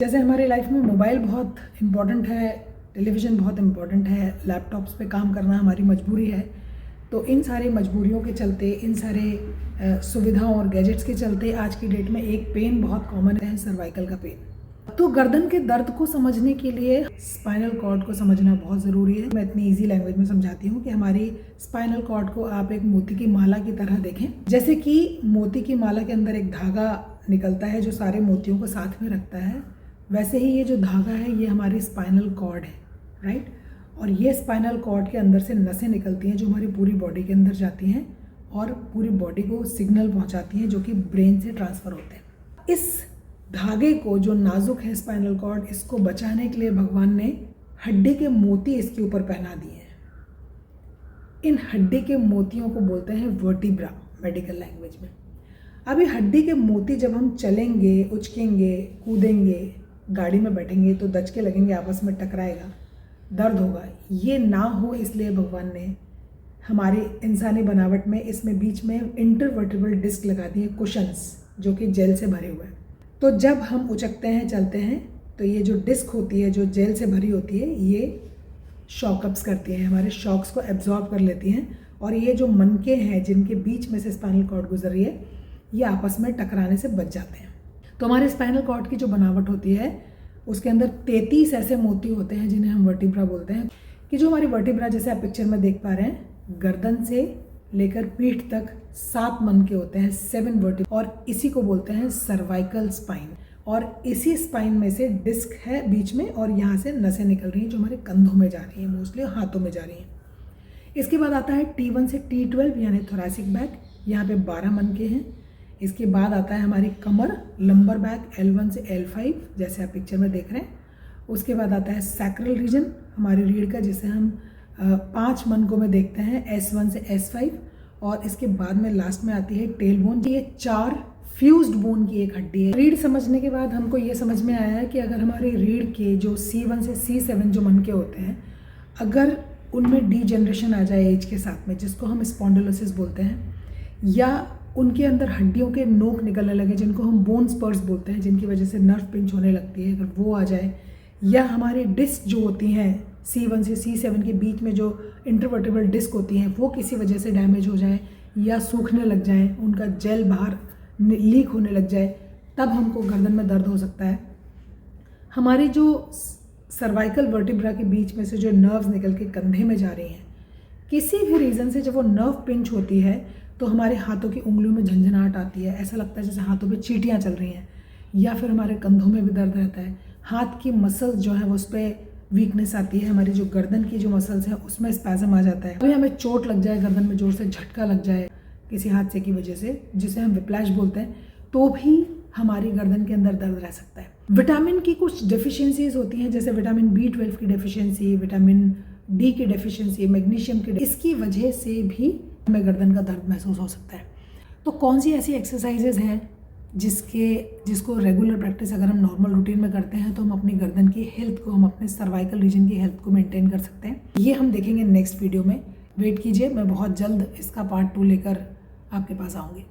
जैसे हमारी लाइफ में मोबाइल बहुत इम्पॉर्टेंट है, टेलीविज़न बहुत इम्पॉर्टेंट है, लैपटॉप्स पे काम करना हमारी मजबूरी है। तो इन सारी मजबूरियों के चलते, इन सारे सुविधाओं और गैजेट्स के चलते आज की डेट में एक पेन बहुत कॉमन है, सर्वाइकल का पेन। तो गर्दन के दर्द को समझने के लिए स्पाइनल कॉर्ड को समझना बहुत ज़रूरी है। मैं इतनी ईजी लैंग्वेज में समझाती हूँ कि हमारी स्पाइनल कॉर्ड को आप एक मोती की माला की तरह देखें। जैसे कि मोती की माला के अंदर एक धागा निकलता है जो सारे मोतियों को साथ में रखता है, वैसे ही ये जो धागा है ये हमारी स्पाइनल कॉर्ड है, राइट। और ये स्पाइनल कॉर्ड के अंदर से नसें निकलती हैं जो हमारी पूरी बॉडी के अंदर जाती हैं और पूरी बॉडी को सिग्नल पहुंचाती हैं जो कि ब्रेन से ट्रांसफ़र होते हैं। इस धागे को, जो नाजुक है स्पाइनल कॉर्ड, इसको बचाने के लिए भगवान ने हड्डी के मोती इसके ऊपर पहना दिए हैं। इन हड्डी के मोतियों को बोलते हैं वर्टिब्रा मेडिकल लैंग्वेज में। अभी हड्डी के मोती जब हम चलेंगे, उचकेंगे, कूदेंगे, गाड़ी में बैठेंगे तो दचके लगेंगे, आपस में टकराएगा, दर्द होगा। ये ना हो इसलिए भगवान ने हमारी इंसानी बनावट में इसमें बीच में इंटरवर्टिब्रल डिस्क लगा दी है, कुशंस, जो कि जेल से भरे हुए हैं। तो जब हम उचकते हैं, चलते हैं, तो ये जो डिस्क होती है जो जेल से भरी होती है, ये शॉकअप्स करती हैं, हमारे शॉक्स को एब्जॉर्ब कर लेती हैं। और ये जो मनके हैं जिनके बीच में से स्पाइनल कॉर्ड गुजर रही है, ये आपस में टकराने से बच जाते हैं। तो हमारे स्पाइनल कॉर्ड की जो बनावट होती है उसके अंदर 33 ऐसे मोती होते हैं जिन्हें हम वर्टिब्रा बोलते हैं। कि जो हमारी वर्टिब्रा, जैसे आप पिक्चर में देख पा रहे हैं, गर्दन से लेकर पीठ तक 7 मनके होते हैं, 7 वर्टिब्रा, और इसी को बोलते हैं सर्वाइकल स्पाइन। और इसी स्पाइन में से डिस्क है बीच में और यहाँ से नसें निकल रही हैं जो हमारे कंधों में जा रही हैं, मोस्टली हाथों में जा रही हैं। इसके बाद आता है T1 से T12 यानी थोरैसिक बैक, यहाँ पे 12 मनके हैं। इसके बाद आता है हमारी कमर, लंबर बैक, L1 से L5 जैसे आप पिक्चर में देख रहे हैं। उसके बाद आता है सैक्रल रीजन, हमारी रीढ़ का, जिसे हम 5 मनकों में देखते हैं, S1 से S5। और इसके बाद में लास्ट में आती है टेल बोन। ये 4 फ्यूज्ड बोन की एक हड्डी है। रीढ़ समझने के बाद हमको ये समझ में आया है कि अगर हमारी रीढ़ के जो C1 से C7 जो मनके होते हैं, अगर उनमें डीजेनरेशन आ जाए एज के साथ में, जिसको हम स्पॉन्डिलोसिस बोलते हैं, या उनके अंदर हड्डियों के नोक निकलने लगे जिनको हम बोन स्पर्स बोलते हैं, जिनकी वजह से नर्व पिंच होने लगती है, अगर वो आ जाए, या हमारी डिस्क जो होती हैं C1 से C7 के बीच में जो इंटरवर्टिब्रल डिस्क होती हैं वो किसी वजह से डैमेज हो जाए या सूखने लग जाए, उनका जेल बाहर लीक होने लग जाए, तब हमको गर्दन में दर्द हो सकता है। हमारी जो सर्वाइकल वर्टिब्रा के बीच में से जो नर्व्स निकल के कंधे में जा रही हैं, किसी भी रीज़न से जब वो नर्व पिंच होती है तो हमारे हाथों की उंगलियों में झंझनाहट आती है, ऐसा लगता है जैसे हाथों पे चींटियाँ चल रही हैं, या फिर हमारे कंधों में भी दर्द रहता है। हाथ की मसल्स जो है वो उस पर वीकनेस आती है, हमारी जो गर्दन की जो मसल्स हैं उसमें स्पैज़म आ जाता है। अभी हमें चोट लग जाए, गर्दन में जोर से झटका लग जाए किसी हादसे की वजह से, जिसे हम विप्लैश बोलते हैं, तो भी हमारी गर्दन के अंदर दर्द रह सकता है। विटामिन की कुछ डेफिशिएंसीज होती हैं, जैसे विटामिन B12 की डेफिशिएंसी, विटामिन D की डेफिशिएंसी, मैग्नीशियम की, इसकी वजह से भी हमें गर्दन का दर्द महसूस हो सकता है। तो कौन सी ऐसी एक्सरसाइजेज हैं जिसको रेगुलर प्रैक्टिस अगर हम नॉर्मल रूटीन में करते हैं तो हम अपनी गर्दन की हेल्थ को, हम अपने सर्वाइकल रीजन की हेल्थ को मेंटेन कर सकते हैं। ये हम देखेंगे नेक्स्ट वीडियो में। वेट कीजिए, मैं बहुत जल्द इसका पार्ट 2 लेकर आपके पास आऊँगी।